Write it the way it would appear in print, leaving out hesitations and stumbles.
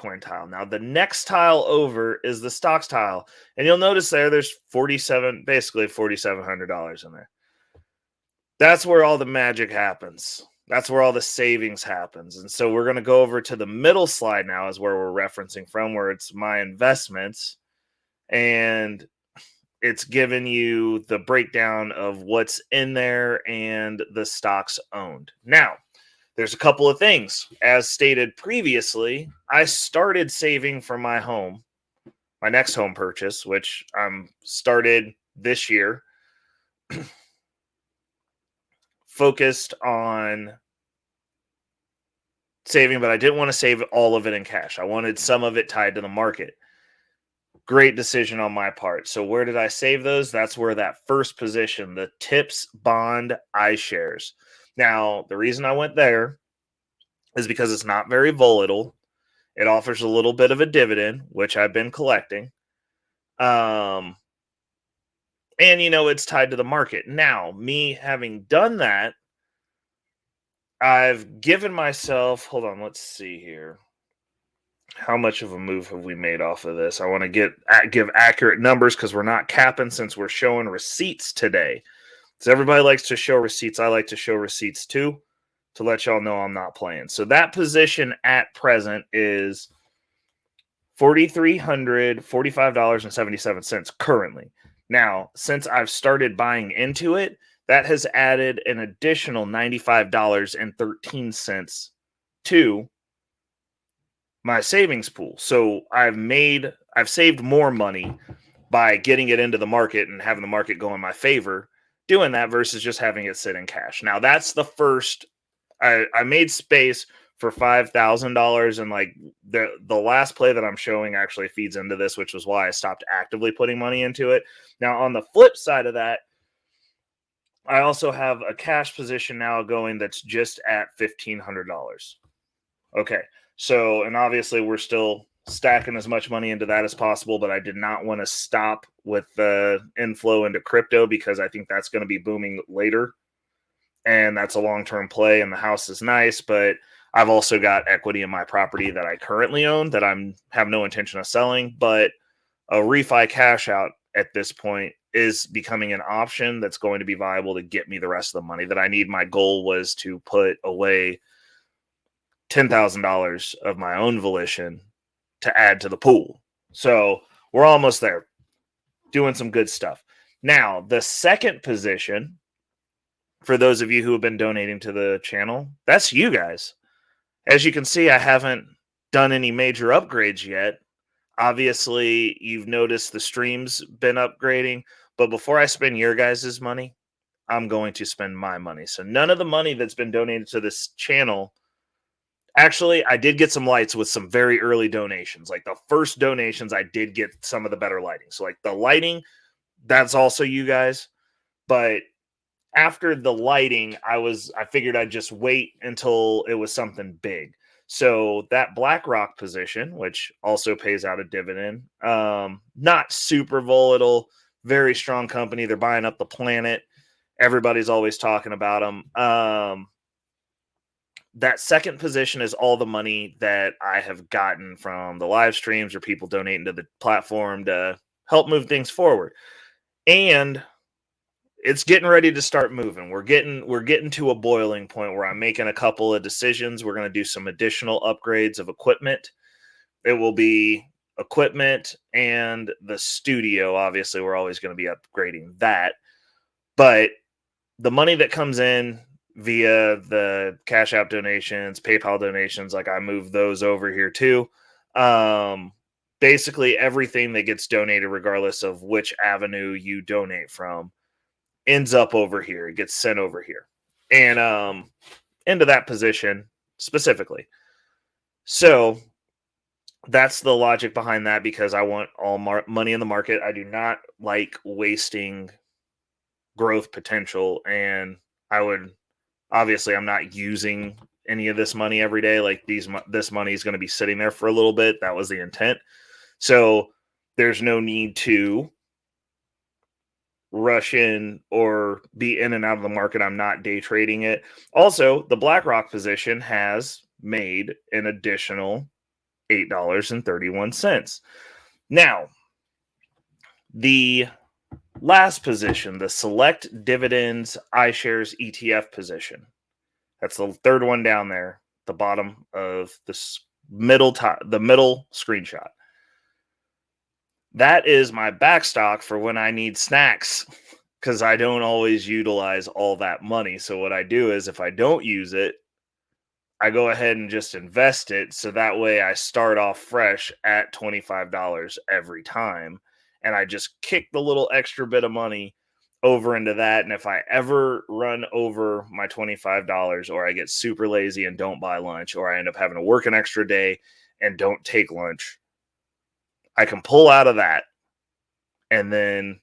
Bitcoin tile. Now, the next tile over is the stocks tile. And you'll notice there's basically $4,700 in there. That's where all the magic happens. That's where all the savings happens. And so we're going to go over to the middle slide now is where we're referencing from, where it's my investments. And it's given you the breakdown of what's in there and the stocks owned. Now, there's a couple of things. As stated previously, I started saving for my home, my next home purchase, which started this year, focused on saving, but I didn't want to save all of it in cash. I wanted some of it tied to the market. Great decision on my part. So where did I save those? That's where that first position, the TIPS bond iShares. Now, the reason I went there is because it's not very volatile. It offers a little bit of a dividend, which I've been collecting. And, it's tied to the market. Now, me having done that, I've given myself, hold on, let's see here. How much of a move have we made off of this? I want to give accurate numbers because we're not capping since we're showing receipts today. So everybody likes to show receipts. I like to show receipts too to let y'all know I'm not playing. So that position at present is $4,345.77 currently. Now, since I've started buying into it, that has added an additional $95.13 to my savings pool. So I've saved more money by getting it into the market and having the market go in my favor, doing that versus just having it sit in cash. Now that's the first. I made space for $5,000, and like the last play that I'm showing actually feeds into this, which was why I stopped actively putting money into it. Now on the flip side of that, I also have a cash position now going that's just at $1,500. Okay. So, and obviously we're still stacking as much money into that as possible, but I did not want to stop with the inflow into crypto because I think that's going to be booming later. And that's a long-term play, and the house is nice, but I've also got equity in my property that I currently own that have no intention of selling, but a refi cash out at this point is becoming an option that's going to be viable to get me the rest of the money that I need. My goal was to put away $10,000 of my own volition to add to the pool. So we're almost there, doing some good stuff. Now, the second position, for those of you who have been donating to the channel, that's you guys. As you can see, I haven't done any major upgrades yet. Obviously, you've noticed the stream's been upgrading, but before I spend your guys' money, I'm going to spend my money. So none of the money that's been donated to this channel. Actually, I did get some lights with some very early donations. Like the first donations, I did get some of the better lighting. So like the lighting, that's also you guys. But after the lighting, I figured I'd just wait until it was something big. So that BlackRock position, which also pays out a dividend, not super volatile, very strong company. They're buying up the planet. Everybody's always talking about them. That second position is all the money that I have gotten from the live streams or people donating to the platform to help move things forward. And it's getting ready to start moving. We're getting to a boiling point where I'm making a couple of decisions. We're going to do some additional upgrades of equipment. It will be equipment and the studio. Obviously, we're always going to be upgrading that. But the money that comes in via the Cash App donations, PayPal donations, like I move those over here too. Basically everything that gets donated, regardless of which avenue you donate from, ends up over here. It gets sent over here and into that position specifically. So that's the logic behind that, because I want all money in the market. I do not like wasting growth potential, and obviously I'm not using any of this money every day. Like this money is going to be sitting there for a little bit. That was the intent. So there's no need to rush in or be in and out of the market. I'm not day trading it. Also, the BlackRock position has made an additional $8.31. Now, the last position, the select dividends iShares ETF position. That's the third one down there, the bottom of this middle screenshot. That is my backstock for when I need snacks, because I don't always utilize all that money. So what I do is, if I don't use it, I go ahead and just invest it. So that way I start off fresh at $25 every time. And I just kick the little extra bit of money over into that. And if I ever run over my $25, or I get super lazy and don't buy lunch, or I end up having to work an extra day and don't take lunch, I can pull out of that and then